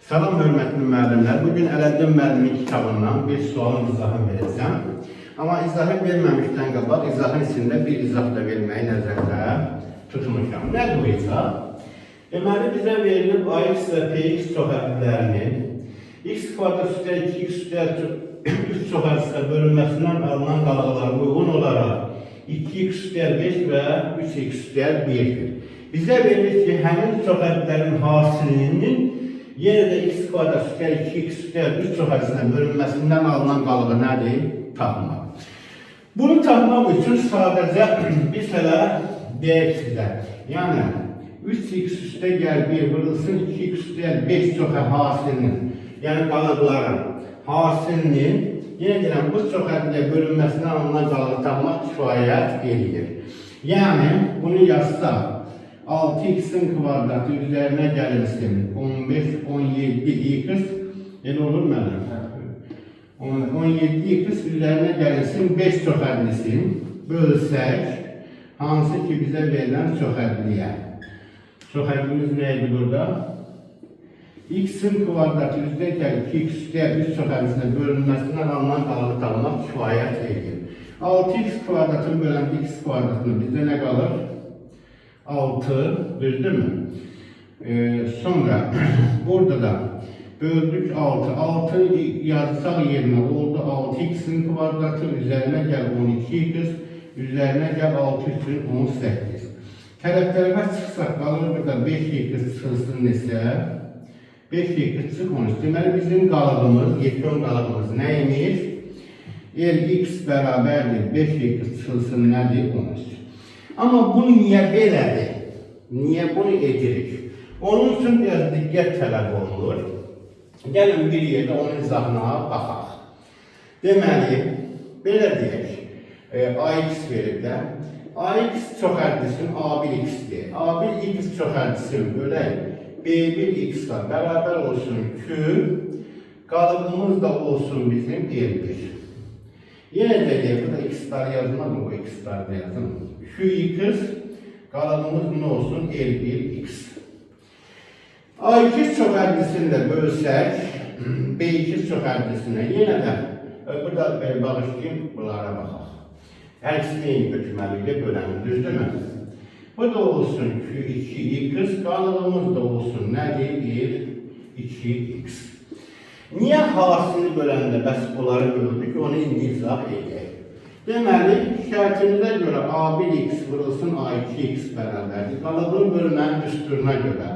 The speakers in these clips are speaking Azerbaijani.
Salam hörmətli müəllimlər. Bugün Ələddin müəllimin kitabından bir sualın izahını verəcəm. Amma izahı verməmişdən qabaq izahın içində bir izah da verməyi nəzərdə tutmuşam. Nədir bu izah? Deməli, bizə verilib AX və PX çoxərtlərinin x kvadrat üstə 2x üstə 3 çoxərtlə bölünməsindən alınan qalıqlar uyğun olaraq 2x üstə 5 və 3x üstə 1-dir. Bizə verilir ki, həmin çoxərtlərin hasilinin yenə də x kvadrat üstə 2x üstə 3 çoxərtlə bölünməsindən alınan qalığı nədir? Tapmaq. Bunu tapmaq üçün sadəcə biz hələ deyək sizə. Yəni 3x üstə gəl 1 vurulsun 2x üstə 5 çoxə hasilinin, yəni qalıqların hasilinin yenə deyirəm, bu çoxərtlə bölünməsindən alınan qalığı tapmaq kifayət edir. Yəni bunu yazsaq 6x'in kvadratı üzerine gelirsin. 15, 17x elə olur mənim. 17x üzerine gelirsin 5 çoxərlisin. Bölsək, hansı ki bizə verilən çoxərliyə. Çoxərlimiz neydi burada? X'in kvadratı üzrə gəlir 2x üstə 3 çoxərlisinə bölünməsindən alınan qalığı tapmaq kifayət edir. 6x kvadratını bölən x kvadratını bizdə nə qalır? 6, düzdür mü? Sonra burada da böldük 6. 6 yazsaq yerine oldu 6x'in kvadratı üzerine gel 12x üzerine gel 6 üçün 18. Tərəflərə çıxsaq qalır burada 5x çıxılsın nesə 5x çıx 13. Deməli bizim qalığımız, yekun qalığımız neymiş? Lx bərabərdir 5x çıxılsın nədir? 13. Ama bunu niye belədir? Niye bunu edirik? Onun için biraz diqqət tələb olunur. Gəlin bir yerdə onun izahına baxaq. Deməli, belə deyək, AX verirlər. AX çoxərdisin A1x'dir. A1x çoxərdisin bölək B1x var. Bərabər olsun Q, qalığımız da olsun bizim L1. Yenə deyək, burada x'lar yazılmaz mı? Bu x'lar da yazılmaz. Qx qalığımız nə olsun? L1x. A2 çoxərlisini də bölsək, B2 çoxərlisinə yenə də burada bağışlayayım, bunlara baxaq. Hər ikisini eyni götürməliylə bölənir, düzdürmü? Bu da olsun Q2x, qalığımız da olsun nədir? L2x. Niyə hasini böləndə bəs bunları böldük, onu indi izah edək. Deməli, şərtimizə görə A1x vurulsun A2x bərabərdir. Qalığını bölmənin düsturuna görə.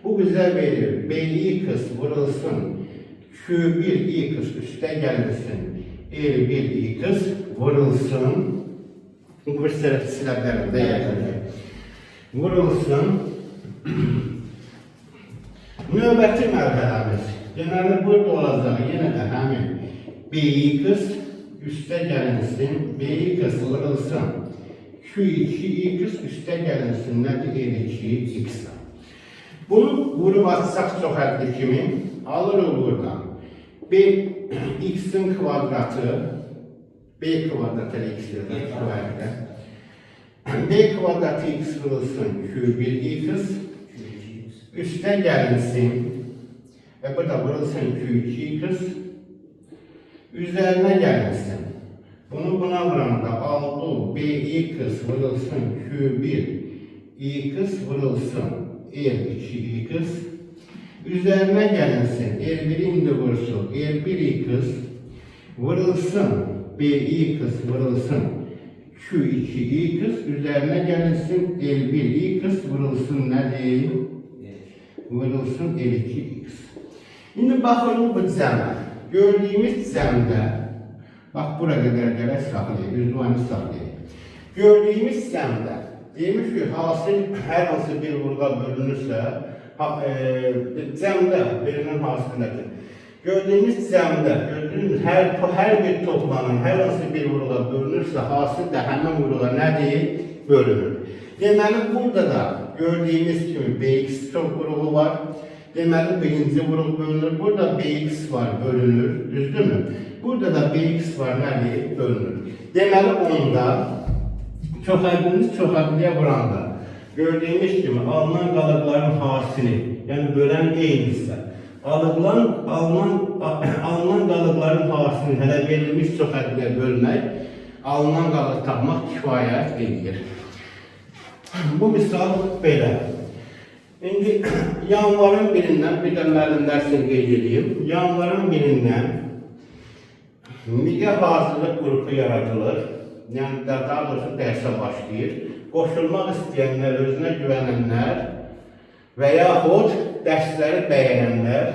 Bu bizə verir B2x vurulsun Q1x üstə gəlirsin L1x vurulsun. Bu siləblərində yazılır. Vurulsun. Növbəti mərhələmiz. Deməli, burada olacaq yenə də həmin B2x üstə gəlinsin, B2x vurulsun, Q2x üstə gəlinsin, nədir? L2x. Bunu vurub açsaq çoxərli kimi alırıq buradan. X'in kvadratı, B kvadratı x yazır, B kvadratı x vurulsun, Q1x üstə gəlinsin, ve burada vurulsun Q2x üzerine gelmesin. Bunu buna vuranda aldı B2x vurulsun Q1x vurulsun L2x üzerine gelinsin. L1'in de vursun L1x vurulsun B2x vurulsun Q2x üzerine gelinsin. L1x vurulsun nedir? Vurulsun L2x. Şimdi baxın bu cəmə. Gördüğümüz cəmdə, bax bura qədər gələk saxlayıq, üzvanı saxlayıq. Gördüğümüz cəmdə, demiş ki, hasil hər hansı bir vurğa bölünürsə, cəmdə verilən hasillədir. Gördüğümüz cəmdə, hər bir toplanın hər hansı bir vurğa bölünürsə, hasil də həmin vurğa nədir? Bölünür. Deməli, burada da gördüğümüz kimi BX çok vuruğu var. Deməli, birinci vuruq bölünür. Burada BX var, bölünür. Düzdür mü? Burada da BX var, nədir? Bölünür. Deməli, onda çoxərlimiz çoxərliyə vuranda gördüyümüz kimi alınan qalıqların hasili, yəni bölən eynisə, alınan qalıqların havasını hələ verilmiş çoxədliyə bölmək, alınan qalıq tapmaq kifayət edir. Bu misal belə. İndi yanvarın birindən, bir də müəllimlər üçün qeyd edeyim, yanvarın birindən midyə hazırlıq qrupu yaradılır, yəni daha doğrusu dərsə başlayır. Qoşulmaq istəyənlər, özünə güvənənlər və yaxud dərsləri bəyənənlər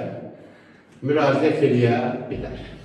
müraciət edə bilər.